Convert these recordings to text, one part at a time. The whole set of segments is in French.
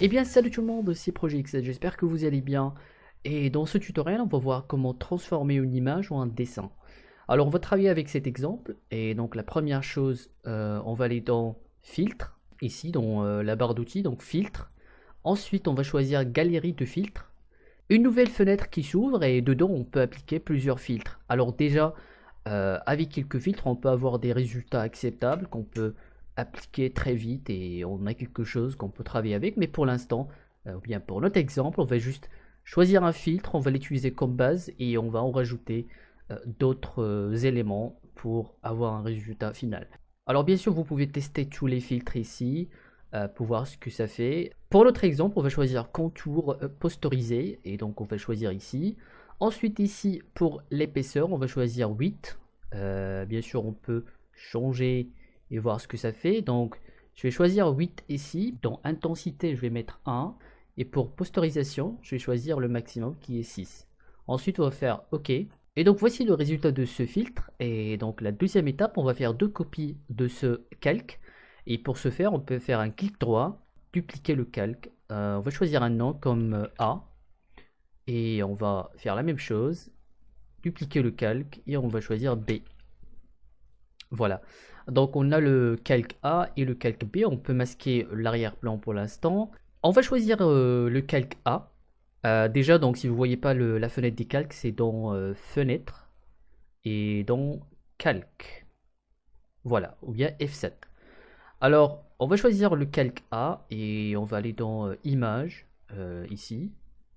Eh bien salut tout le monde, c'est ProjetX, j'espère que vous allez bien. Et dans ce tutoriel, on va voir comment transformer une image en un dessin. Alors on va travailler avec cet exemple. Et donc la première chose, on va aller dans Filtre, ici dans la barre d'outils, donc Filtre. Ensuite on va choisir Galerie de filtres. Une nouvelle fenêtre qui s'ouvre et dedans on peut appliquer plusieurs filtres. Alors déjà, avec quelques filtres, on peut avoir des résultats acceptables qu'on peut appliquer très vite et on a quelque chose qu'on peut travailler avec. Mais pour l'instant, ou bien pour notre exemple, on va juste choisir un filtre, on va l'utiliser comme base et on va en rajouter d'autres éléments pour avoir un résultat final. Alors bien sûr, vous pouvez tester tous les filtres ici pour voir ce que ça fait. Pour notre exemple, on va choisir contour posterisé et donc on va choisir ici. Ensuite ici, pour l'épaisseur, on va choisir 8. Bien sûr, on peut changer et voir ce que ça fait. Donc, je vais choisir 8 ici. Dans intensité, je vais mettre 1. Et pour posterisation, je vais choisir le maximum qui est 6. Ensuite, on va faire OK. Et donc, voici le résultat de ce filtre. Et donc, la deuxième étape, on va faire deux copies de ce calque. Et pour ce faire, on peut faire un clic droit, dupliquer le calque. On va choisir un nom comme A. Et on va faire la même chose, dupliquer le calque et on va choisir B. Voilà. Donc on a le calque A et le calque B. On peut masquer l'arrière-plan pour l'instant. On va choisir le calque A. Déjà, donc si vous ne voyez pas la fenêtre des calques, c'est dans Fenêtre et dans Calque. Voilà, ou bien F7. Alors, on va choisir le calque A et on va aller dans Image, ici.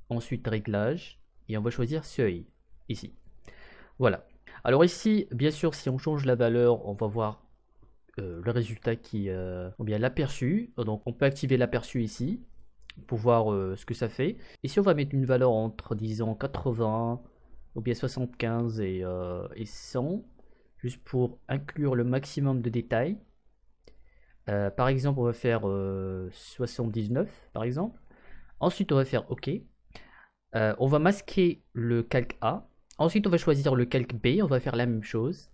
Ensuite, Réglages et on va choisir Seuil, ici. Voilà. Alors ici, bien sûr, si on change la valeur, on va voir le résultat ou bien l'aperçu. Donc on peut activer l'aperçu ici pour voir ce que ça fait. Ici, on va mettre une valeur entre, disons, 80 ou bien 75 et 100, juste pour inclure le maximum de détails. Par exemple, on va faire 79, par exemple. Ensuite, on va faire OK. On va masquer le calque A. Ensuite, on va choisir le calque B. On va faire la même chose.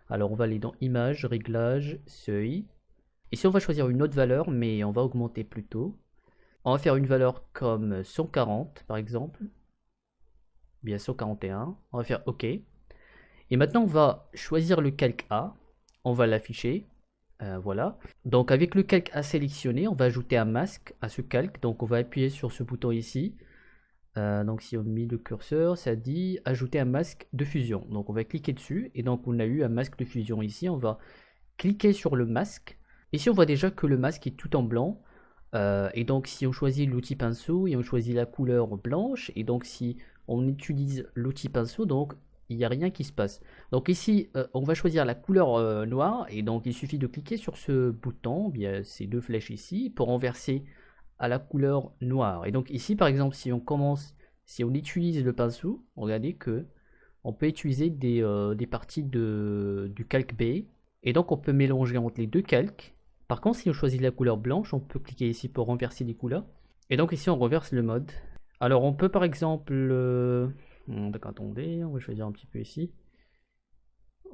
Alors, on va aller dans Images, Réglages, Seuil. Ici, on va choisir une autre valeur, mais on va augmenter plutôt. On va faire une valeur comme 140, par exemple. Bien 141. On va faire OK. Et maintenant, on va choisir le calque A. On va l'afficher. Voilà. Donc, avec le calque A sélectionné, on va ajouter un masque à ce calque. Donc, on va appuyer sur ce bouton ici. Donc si on met le curseur, ça dit ajouter un masque de fusion. Donc on va cliquer dessus et donc on a eu un masque de fusion ici. On va cliquer sur le masque. Ici on voit déjà que le masque est tout en blanc. Et donc si on choisit l'outil pinceau et on choisit la couleur blanche et donc si on utilise l'outil pinceau, donc il n'y a rien qui se passe. Donc ici on va choisir la couleur noire et donc il suffit de cliquer sur ce bouton, bien ces deux flèches ici pour renverser à la couleur noire. Et donc ici par exemple si on utilise le pinceau, regardez que on peut utiliser des parties du calque B. Et donc on peut mélanger entre les deux calques. Par contre si on choisit la couleur blanche, on peut cliquer ici pour renverser les couleurs. Et donc ici on renverse le mode. Alors on peut par exemple... d'accord, attendez, on va choisir un petit peu ici.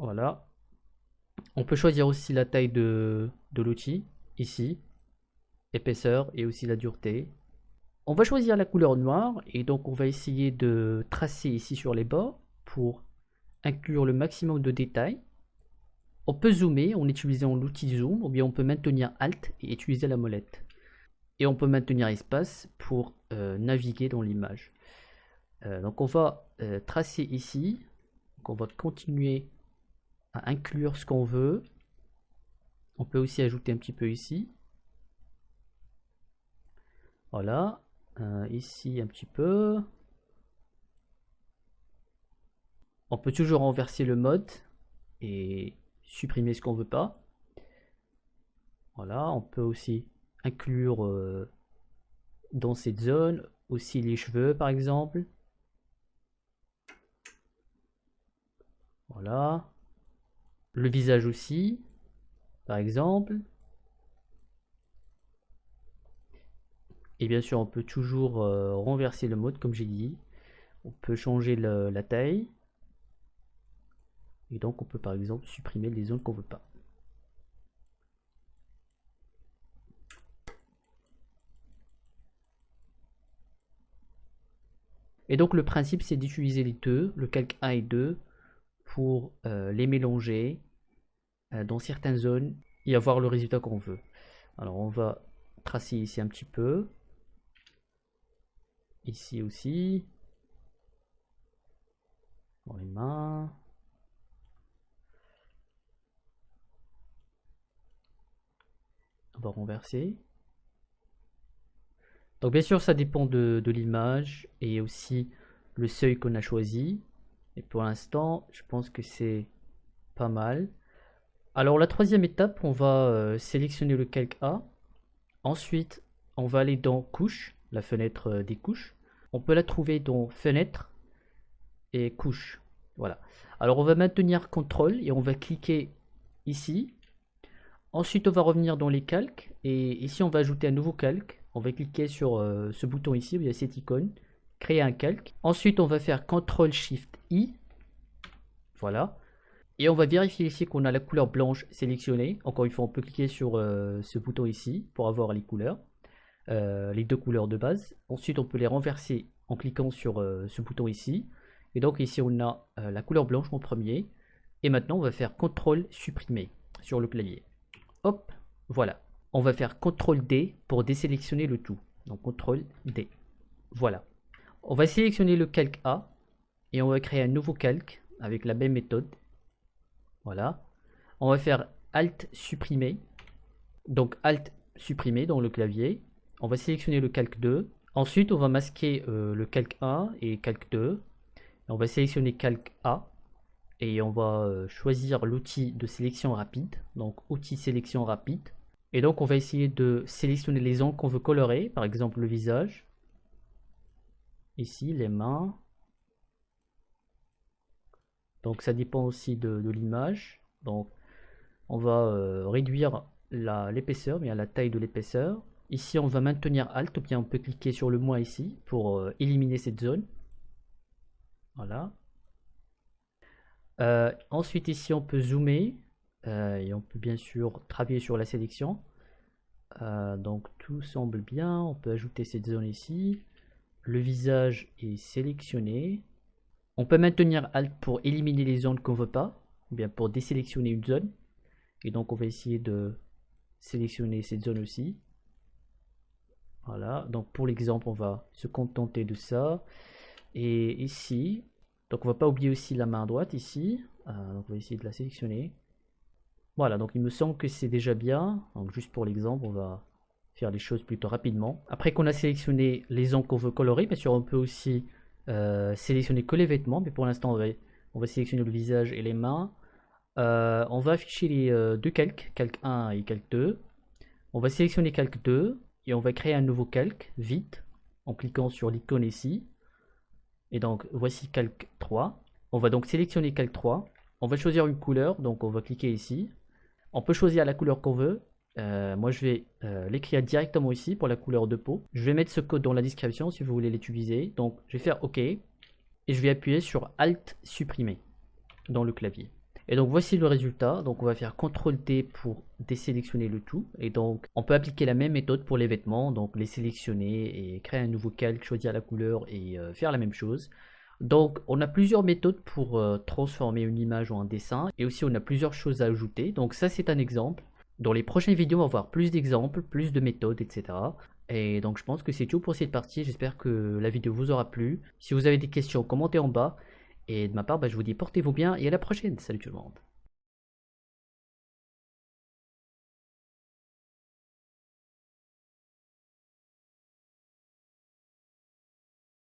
Voilà. On peut choisir aussi la taille de l'outil, ici, épaisseur et aussi la dureté. On va choisir la couleur noire et donc on va essayer de tracer ici sur les bords pour inclure le maximum de détails. On peut zoomer en utilisant l'outil zoom ou bien on peut maintenir Alt et utiliser la molette. Et on peut maintenir espace pour naviguer dans l'image. Donc on va tracer ici. Donc on va continuer à inclure ce qu'on veut. On peut aussi ajouter un petit peu ici. Voilà. Ici un petit peu. On peut toujours renverser le mode et supprimer ce qu'on veut pas. Voilà, on peut aussi inclure dans cette zone aussi les cheveux par exemple. Voilà. Le visage aussi, par exemple. Et bien sûr, on peut toujours renverser le mode comme j'ai dit. On peut changer la taille. Et donc on peut par exemple supprimer les zones qu'on veut pas. Et donc le principe c'est d'utiliser les deux, le calque 1 et 2, pour les mélanger dans certaines zones et avoir le résultat qu'on veut. Alors on va tracer ici un petit peu, ici aussi, dans les mains. On va renverser. Donc bien sûr ça dépend de l'image et aussi le seuil qu'on a choisi. Et pour l'instant je pense que c'est pas mal. Alors la troisième étape, on va sélectionner le calque A. Ensuite on va aller dans couche, la fenêtre des couches. On peut la trouver dans fenêtre et couche. Voilà. Alors on va maintenir CTRL et on va cliquer ici. Ensuite, on va revenir dans les calques et ici on va ajouter un nouveau calque. On va cliquer sur ce bouton ici, il y a cette icône, créer un calque. Ensuite, on va faire CTRL-SHIFT-I. Voilà. Et on va vérifier ici qu'on a la couleur blanche sélectionnée. Encore une fois, on peut cliquer sur ce bouton ici pour avoir les couleurs, les deux couleurs de base. Ensuite, on peut les renverser en cliquant sur ce bouton ici. Et donc ici, on a la couleur blanche en premier. Et maintenant, on va faire CTRL supprimer sur le clavier. Hop, voilà. On va faire CTRL D pour désélectionner le tout. Donc CTRL D. Voilà. On va sélectionner le calque A et on va créer un nouveau calque avec la même méthode. Voilà. On va faire Alt supprimer. Donc Alt supprimer dans le clavier. On va sélectionner le calque 2. Ensuite, on va masquer le calque 1 et calque 2. On va sélectionner calque A. Et on va choisir l'outil de sélection rapide, donc outil sélection rapide. Et donc on va essayer de sélectionner les angles qu'on veut colorer, par exemple le visage, ici les mains. Donc ça dépend aussi de l'image. Donc on va réduire l'épaisseur, bien la taille de l'épaisseur. Ici on va maintenir Alt, ou bien on peut cliquer sur le moins ici pour éliminer cette zone. Voilà. Ensuite ici on peut zoomer et on peut bien sûr travailler sur la sélection. Donc tout semble bien, on peut ajouter cette zone ici. Le visage est sélectionné. On peut maintenir Alt pour éliminer les zones qu'on veut pas, ou bien pour désélectionner une zone. Et donc on va essayer de sélectionner cette zone aussi. Voilà, donc pour l'exemple on va se contenter de ça. Et ici, donc on va pas oublier aussi la main droite ici. Donc on va essayer de la sélectionner. Voilà, donc il me semble que c'est déjà bien. Donc juste pour l'exemple, on va faire les choses plutôt rapidement. Après qu'on a sélectionné les angles qu'on veut colorer, bien sûr on peut aussi sélectionner que les vêtements. Mais pour l'instant on va sélectionner le visage et les mains. On va afficher les deux calques, calque 1 et calque 2. On va sélectionner calque 2 et on va créer un nouveau calque, vite, en cliquant sur l'icône ici. Et donc voici calque 3. On va donc sélectionner calque 3. On va choisir une couleur, donc on va cliquer ici. On peut choisir la couleur qu'on veut. Moi je vais l'écrire directement ici pour la couleur de peau. Je vais mettre ce code dans la description si vous voulez l'utiliser. Donc je vais faire OK. Et je vais appuyer sur Alt supprimer dans le clavier. Et donc voici le résultat. Donc on va faire CTRL D pour désélectionner le tout. Et donc on peut appliquer la même méthode pour les vêtements. Donc les sélectionner et créer un nouveau calque, choisir la couleur et faire la même chose. Donc on a plusieurs méthodes pour transformer une image en un dessin. Et aussi on a plusieurs choses à ajouter. Donc ça c'est un exemple. Dans les prochaines vidéos on va voir plus d'exemples, plus de méthodes, etc. Et donc je pense que c'est tout pour cette partie. J'espère que la vidéo vous aura plu. Si vous avez des questions, commentez en bas. Et de ma part, je vous dis portez-vous bien et à la prochaine. Salut tout le monde.